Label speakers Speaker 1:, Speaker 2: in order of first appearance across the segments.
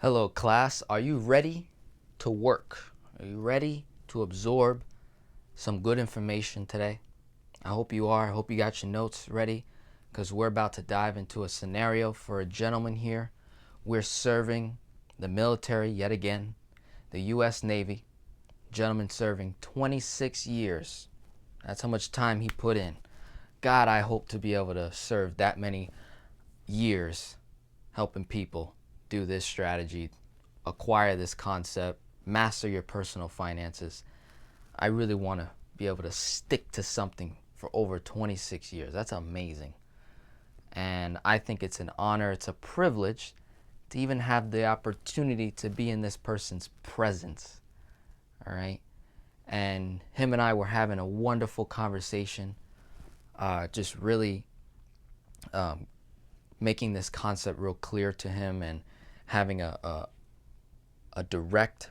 Speaker 1: Hello, class. Are you ready to work? Are you ready to absorb some good information today? I hope you are. I hope you got your notes ready because we're about to dive into a scenario for a gentleman here. We're serving the military yet again, the U.S. Navy. Gentleman serving 26 years. That's how much time he put in. God, I hope to be able to serve that many years helping people do this strategy, acquire this concept, master your personal finances. I really want to be able to stick to something for over 26 years. That's amazing. And I think it's an honor, it's a privilege to even have the opportunity to be in this person's presence. All right. And him and I were having a wonderful conversation, just really making this concept real clear to him and having a direct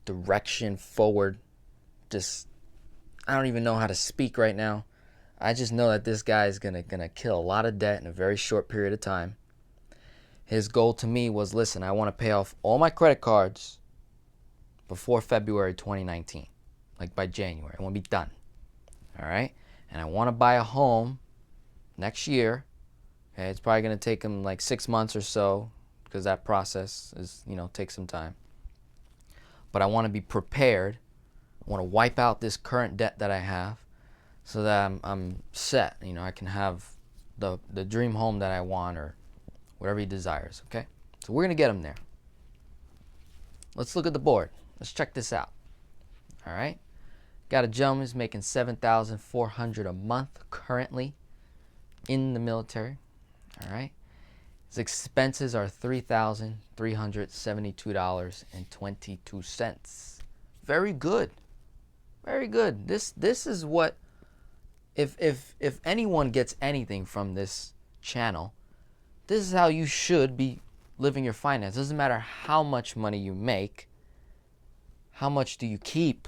Speaker 1: direction forward. Just, I don't even know how to speak right now. I just know that this guy is gonna kill a lot of debt in a very short period of time. His goal to me was, listen, I want to pay off all my credit cards before February 2019, like by January. I want to be done. All right, and I want to buy a home next year. Okay, it's probably gonna take him like 6 months or so because that process is, takes some time. But I want to be prepared. I want to wipe out this current debt that I have so that I'm set. I can have the dream home that I want or whatever he desires. Okay, so we're gonna get him there. Let's look at the board. Let's check this out. All right, got a gentleman who's making $7,400 a month currently in the military. All right, his expenses are $3,372.22. Very good, very good. This is what, if anyone gets anything from this channel, this is how you should be living your finance. It doesn't matter how much money you make, how much do you keep,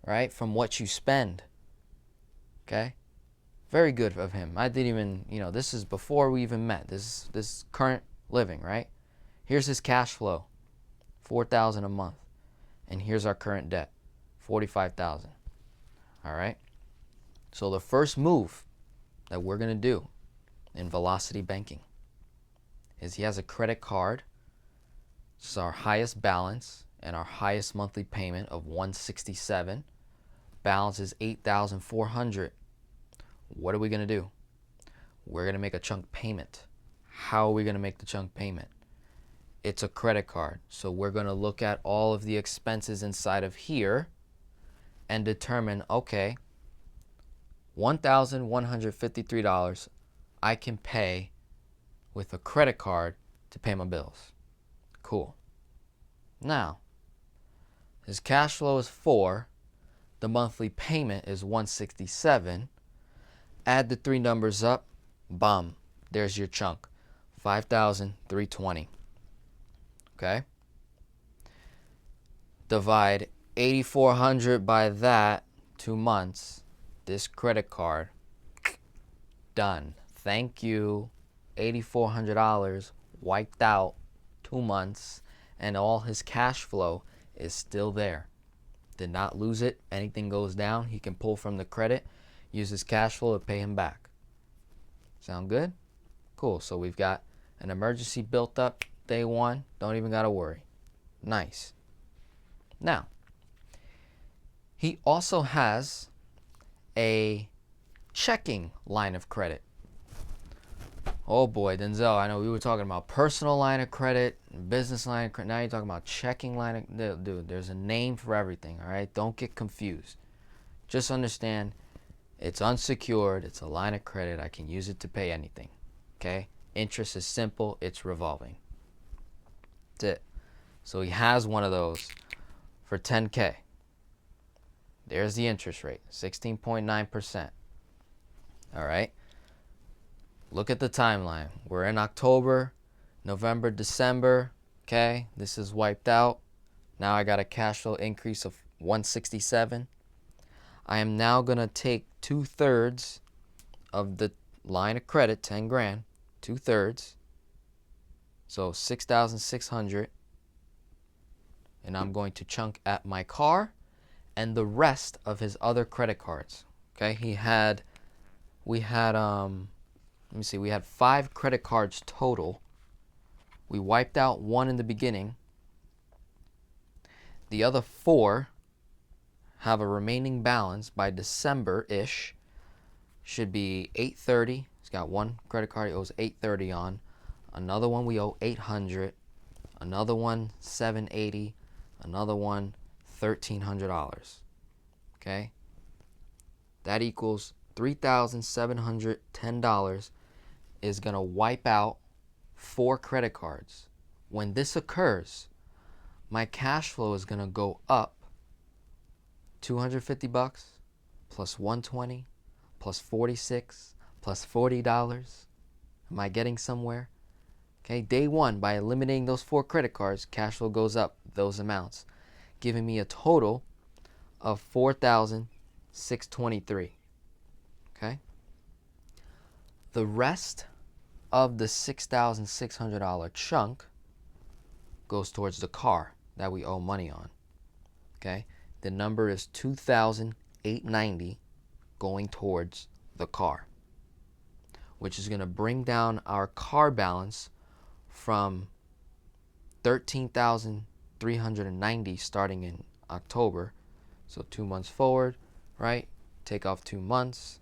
Speaker 1: right, from what you spend. Okay, very good of him. I didn't even, this is before we even met. This current living, right? Here's his cash flow, $4,000 a month, and here's our current debt, $45,000. All right. So the first move that we're gonna do in Velocity Banking is he has a credit card. This is our highest balance and our highest monthly payment of $167. Balance is $8,400. What are we gonna do? We're gonna make a chunk payment. How are we gonna make the chunk payment? It's a credit card. So we're gonna look at all of the expenses inside of here and determine, okay, $1,153 I can pay with a credit card to pay my bills. Cool. Now, his cash flow is 4. The monthly payment is $167. Add the 3 numbers up. Bam. There's your chunk. $5,320. Okay? Divide 8,400 by that, 2 months. This credit card, done. Thank you. $8,400 wiped out, 2 months, and all his cash flow is still there. Did not lose it. Anything goes down, he can pull from the credit, use his cash flow to pay him back. Sound good? Cool. So we've got an emergency built up day one. Don't even gotta worry. Nice. Now, he also has a checking line of credit. Oh boy, Denzel, I know we were talking about personal line of credit, business line of credit. Now you're talking about checking line of credit. Dude, there's a name for everything, all right? Don't get confused. Just understand it's unsecured. It's a line of credit. I can use it to pay anything, okay? Interest is simple. It's revolving. That's it. So he has one of those for $10K. There's the interest rate, 16.9%. All right. Look at the timeline. We're in October, November, December. Okay, this is wiped out. Now I got a cash flow increase of $167. I am now gonna take 2/3 of the line of credit, 10 grand, 2/3. So 6,600, and I'm going to chunk at my car and the rest of his other credit cards. Okay, we had let me see, we had 5 credit cards total. We wiped out one in the beginning. The other 4 have a remaining balance by December-ish. Should be 830. He's got one credit card he owes 830 on. Another one we owe 800. Another one 780. Another one $1,300. Okay? That equals $3,710 is going to wipe out 4 credit cards. When this occurs, my cash flow is going to go up $250 plus 120 plus 46 plus $40. Am I getting somewhere? Okay, day 1, by eliminating those 4 credit cards, cash flow goes up those amounts, giving me a total of $4,623. Okay? The rest of the $6,600 chunk goes towards the car that we owe money on. Okay? The number is $2,890 going towards the car, which is going to bring down our car balance from $13,390 starting in October. So 2 months forward, right? Take off 2 months.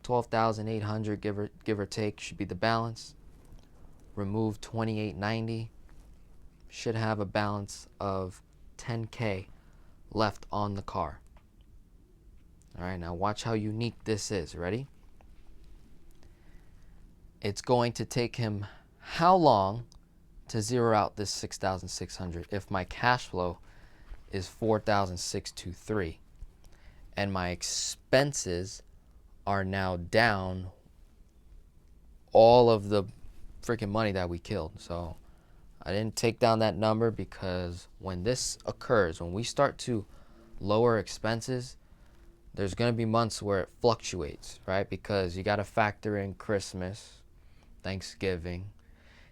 Speaker 1: $12,800 give or take should be the balance. Remove $2,890. Should have a balance of $10K left on the car. All right, now watch how unique this is. Ready? It's going to take him how long to zero out this 6,600 if my cash flow is 4,623 and my expenses are now down all of the freaking money that we killed. So I didn't take down that number because when this occurs, when we start to lower expenses, there's going to be months where it fluctuates, right? Because you got to factor in Christmas, Thanksgiving.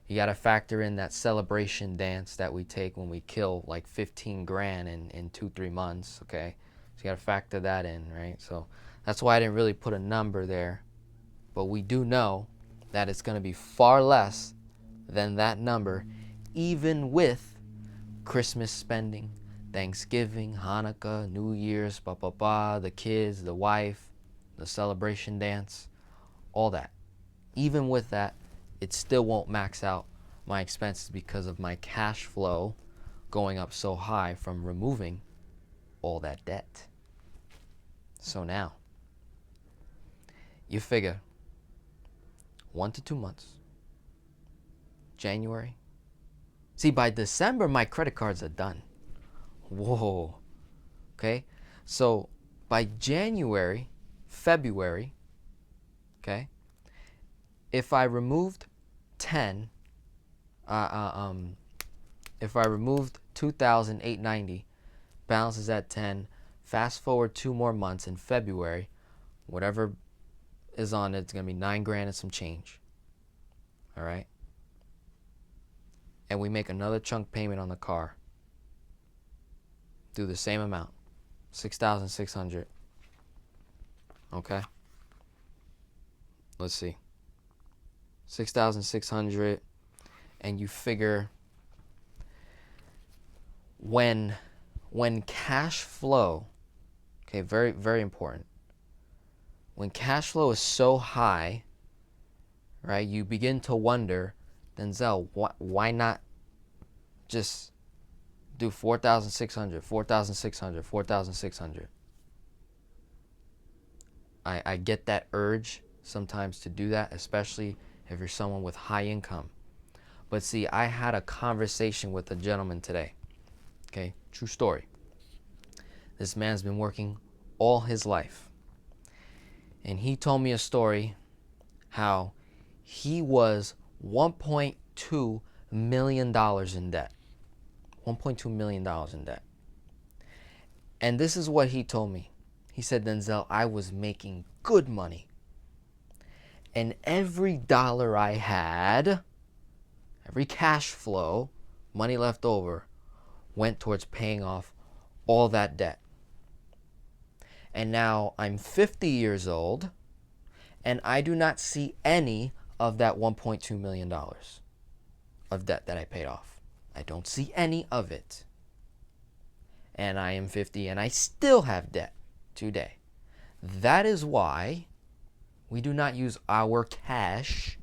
Speaker 1: You got to factor in that celebration dance that we take when we kill like 15 grand in 2-3 months, okay? So you got to factor that in, right? So that's why I didn't really put a number there. But we do know that it's going to be far less than that number, even with Christmas spending, Thanksgiving, Hanukkah, New Year's, the kids, the wife, the celebration dance, all that. Even with that, it still won't max out my expenses because of my cash flow going up so high from removing all that debt. So now, you figure 1 to 2 months, January. See, by December, my credit cards are done. Whoa. Okay? So by January, February, okay, if I removed 10, if I removed 2,890, balance is at 10, fast forward 2 more months in February, whatever is on it, it's going to be 9 grand and some change. All right? And we make another chunk payment on the car. Do the same amount, 6,600. Okay? Let's see. 6,600, and you figure when cash flow, okay, very, very important. When cash flow is so high, right, you begin to wonder, Denzel, why not just do 4,600, 4,600, 4,600? I get that urge sometimes to do that, especially if you're someone with high income. But see, I had a conversation with a gentleman today. Okay, true story. This man's been working all his life. And he told me a story how he was $1.2 million in debt. $1.2 million in debt. And this is what he told me. He said, Denzel, I was making good money. And every dollar I had, Every cash flow, money left over, went towards paying off all that debt. And now I'm 50 years old, and I do not see any of that $1.2 million of debt that I paid off. I don't see any of it. And I am 50 and I still have debt today. That is why we do not use our cash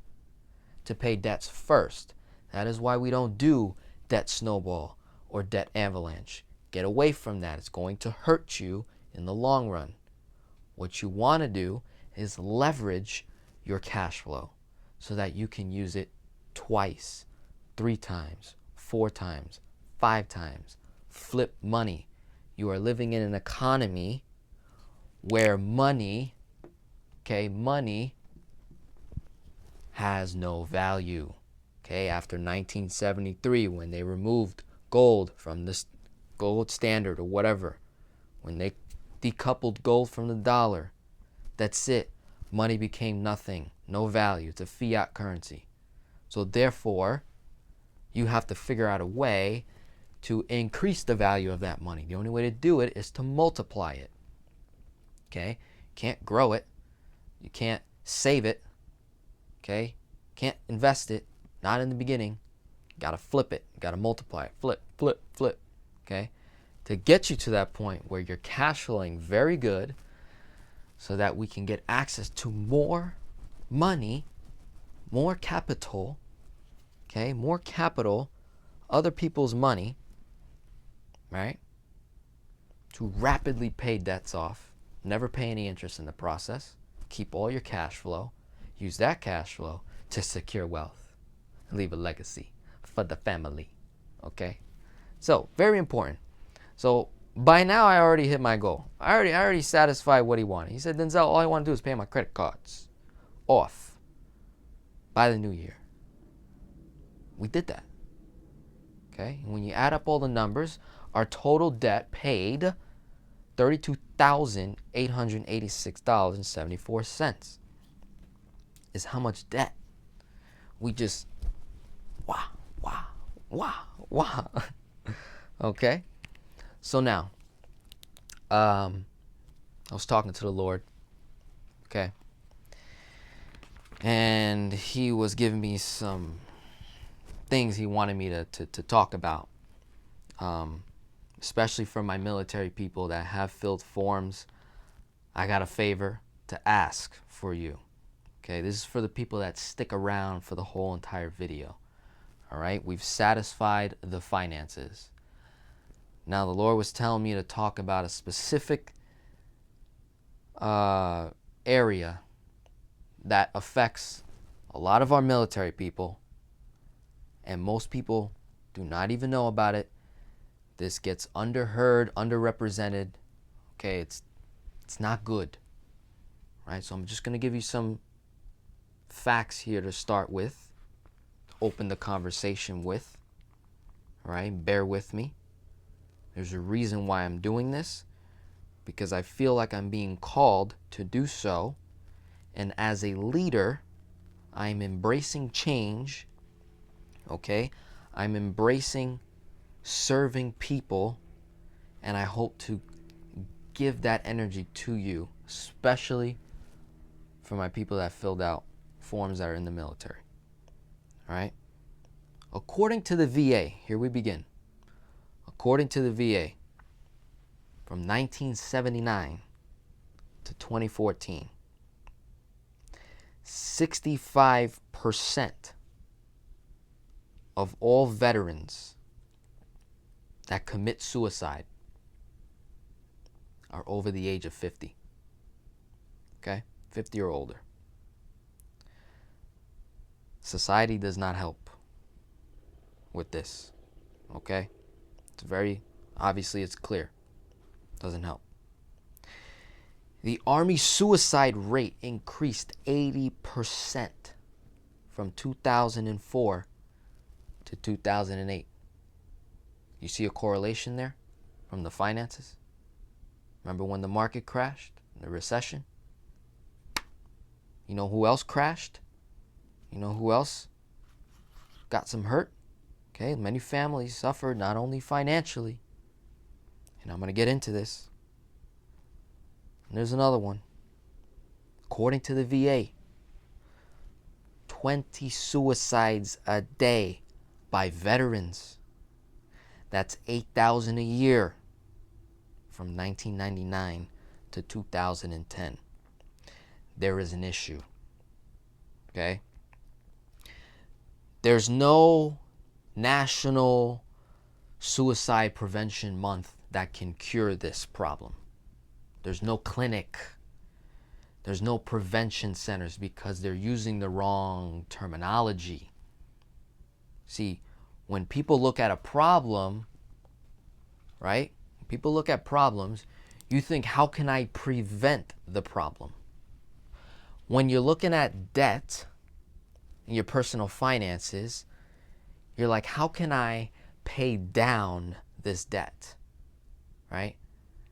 Speaker 1: to pay debts first. That is why we don't do debt snowball or debt avalanche. Get away from that. It's going to hurt you in the long run. What you want to do is leverage your cash flow so that you can use it twice, 3 times, 4 times, 5 times. Flip money. You are living in an economy where money has no value. After 1973, when they removed gold from this gold standard or whatever, when they decoupled gold from the dollar, that's it. Money became nothing, no value. It's a fiat currency. So therefore, you have to figure out a way to increase the value of that money. The only way to do it is to multiply it. You can't grow it. You can't save it. Can't invest it. Not in the beginning. You gotta flip it. You gotta multiply it. Flip, flip, flip. To get you to that point where you're cash flowing very good so that we can get access to more money, more capital, more capital, other people's money, right? To rapidly pay debts off, never pay any interest in the process, keep all your cash flow, use that cash flow to secure wealth, leave a legacy for the family, So, very important. So, by now I already hit my goal. I already satisfied what he wanted. He said, Denzel, all I want to do is pay my credit cards off by the new year. We did that. And when you add up all the numbers, our total debt paid $32,886.74 is how much debt we just So now, I was talking to the Lord, and he was giving me some things he wanted me to talk about, especially for my military people that have filled forms. I got a favor to ask for you. This is for the people that stick around for the whole entire video. All right, we've satisfied the finances. Now the Lord was telling me to talk about a specific area that affects a lot of our military people, and most people do not even know about it. This gets underheard, underrepresented. It's not good. Right? So I'm just going to give you some facts here to start with, open the conversation with. All right? Bear with me. There's a reason why I'm doing this, because I feel like I'm being called to do so. And as a leader, I'm embracing change. I'm embracing serving people, and I hope to give that energy to you, especially for my people that filled out forms that are in the military. All right? According to the VA, here we begin. According to the VA, from 1979 to 2014, 65% of all veterans that commit suicide are over the age of 50. 50 or older. Society does not help with this. It's very, obviously it's clear. Doesn't help. The Army suicide rate increased 80% from 2004 to 2008. You see a correlation there from the finances? Remember when the market crashed, the recession? You know who else crashed? You know who else got some hurt. Okay, many families suffered not only financially, and I'm going to get into this. And there's another one. According to the VA, 20 suicides a day by veterans. That's 8,000 a year from 1999 to 2010. There is an issue. Okay? There's no National Suicide Prevention Month that can cure this problem. There's no clinic. There's no prevention centers because they're using the wrong terminology. See, when people look at a problem, right? When people look at problems, you think, how can I prevent the problem? When you're looking at debt in your personal finances, you're like, how can I pay down this debt, right?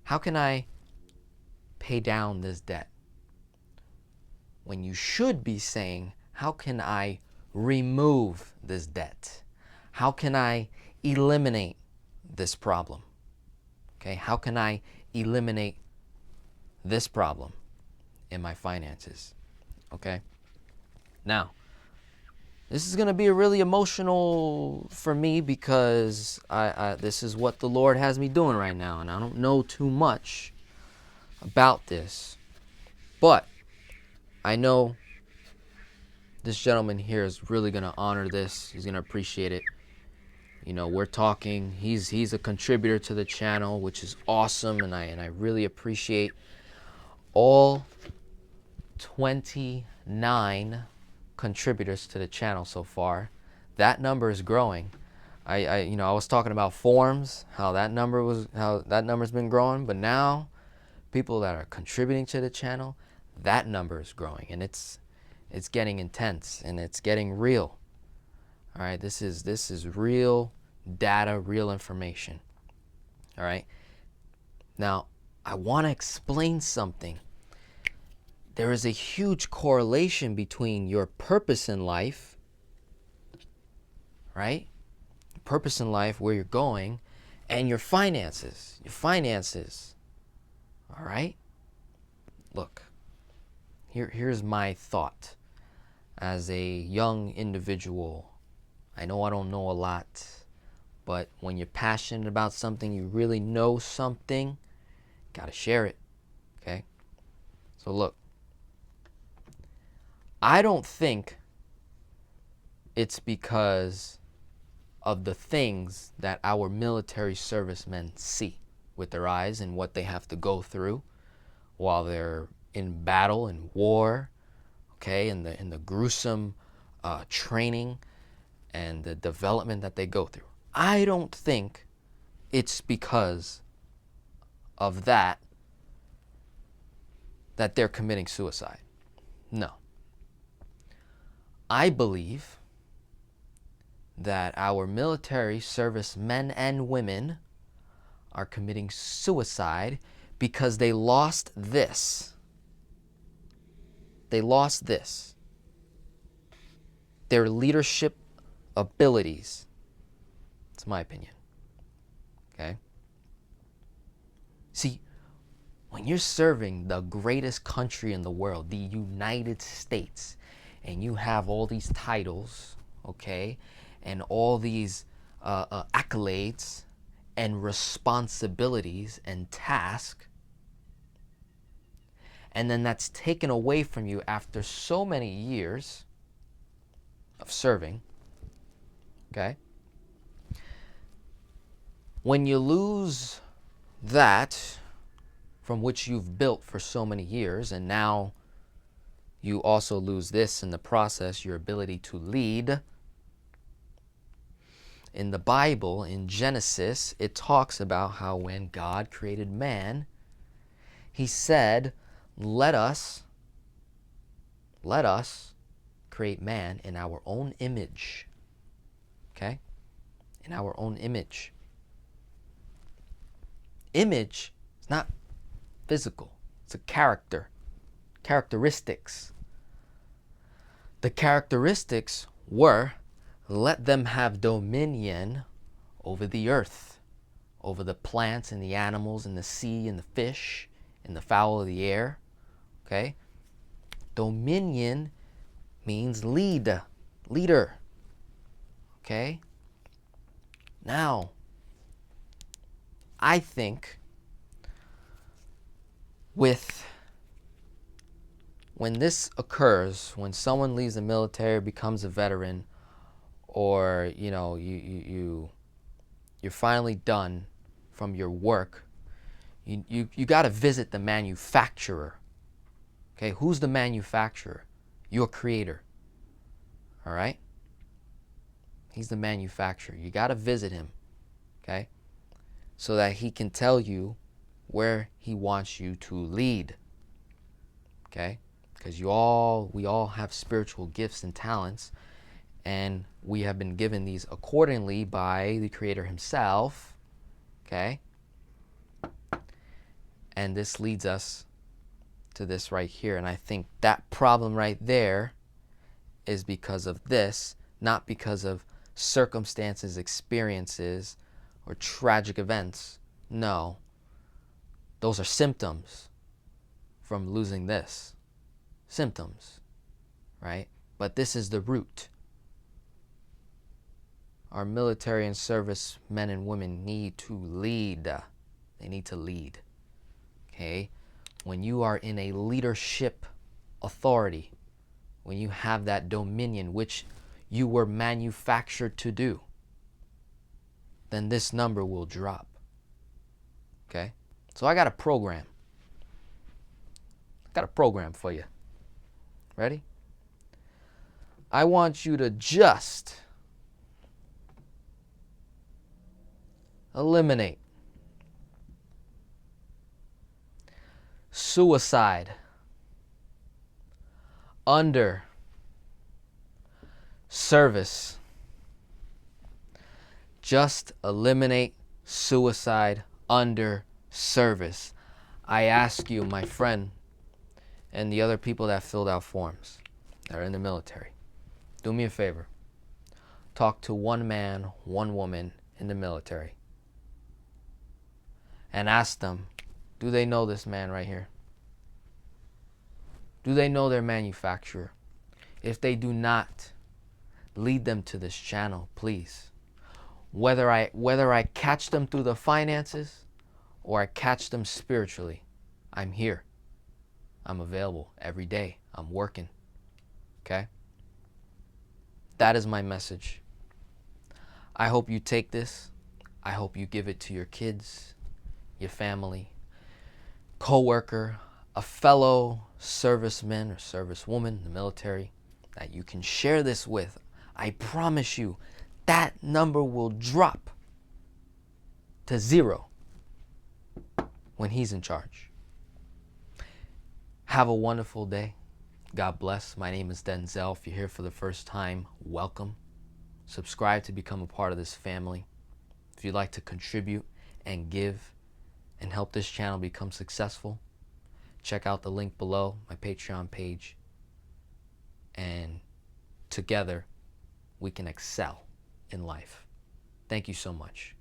Speaker 1: How can I pay down this debt? When you should be saying, how can I remove this debt? How can I eliminate this problem? Okay, how can I eliminate this problem in my finances? Okay, now, this is going to be a really emotional for me because this is what the Lord has me doing right now, and I don't know too much about this, but I know this gentleman here is really going to honor this. He's going to appreciate it. You know, we're talking, he's a contributor to the channel, which is awesome, and I really appreciate all 29 contributors to the channel so far. That number is growing. I was talking about forms, how that number's been growing, but now people that are contributing to the channel, that number is growing, and it's getting intense and it's getting real. All right, this is real data, real information. All right. Now, I want to explain something. There is a huge correlation between your purpose in life, right? Purpose in life, where you're going, and your finances. Your finances. All right? Look, here's my thought. As a young individual, I know I don't know a lot, but when you're passionate about something, you really know something, gotta share it, okay? So look, I don't think it's because of the things that our military servicemen see with their eyes and what they have to go through while they're in battle and war, okay, and the gruesome training and the development that they go through. I don't think it's because of that they're committing suicide. No. I believe that our military service men and women are committing suicide because they lost this. They lost this. Their leadership abilities. It's my opinion. Okay? See, when you're serving the greatest country in the world, the United States, and you have all these titles, okay, and all these accolades and responsibilities and tasks, and then that's taken away from you after so many years of serving, okay? When you lose that from which you've built for so many years, and now you also lose this in the process, your ability to lead. In the Bible, in Genesis, it talks about how when God created man, he said, let us create man in our own image. Okay? In our own image. Image is not physical. It's a character. Characteristics. The characteristics were let them have dominion over the earth, over the plants and the animals and the sea and the fish and the fowl of the air. Okay? Dominion means leader. Okay? Now, I think when this occurs, when someone leaves the military, becomes a veteran, or you're finally done from your work, you got to visit the manufacturer. Okay, who's the manufacturer? Your creator. All right? He's the manufacturer. You got to visit him, okay? So that he can tell you where he wants you to lead. Okay? Because we all have spiritual gifts and talents, and we have been given these accordingly by the creator himself. Okay? And this leads us to this right here. And I think that problem right there is because of this, not because of circumstances, experiences, or tragic events. No. Those are symptoms from losing this. Symptoms, right? But this is the root. Our military and service men and women need to lead. They need to lead. Okay? When you are in a leadership authority, when you have that dominion, which you were manufactured to do, then this number will drop. Okay? So I got a program. For you. Ready? I want you to just eliminate suicide under service. Just eliminate suicide under service. I ask you, my friend, and the other people that filled out forms that are in the military, do me a favor. Talk to one man, one woman in the military and ask them, do they know this man right here? Do they know their manufacturer? If they do not, lead them to this channel, please. Whether I catch them through the finances or I catch them spiritually, I'm here. I'm available every day. I'm working. Okay? That is my message. I hope you take this. I hope you give it to your kids, your family, co-worker, a fellow serviceman or servicewoman in the military that you can share this with. I promise you that number will drop to 0 when he's in charge. Have a wonderful day. God bless. My name is Denzel. If you're here for the first time, welcome. Subscribe to become a part of this family. If you'd like to contribute and give and help this channel become successful, check out the link below, my Patreon page. And together, we can excel in life. Thank you so much.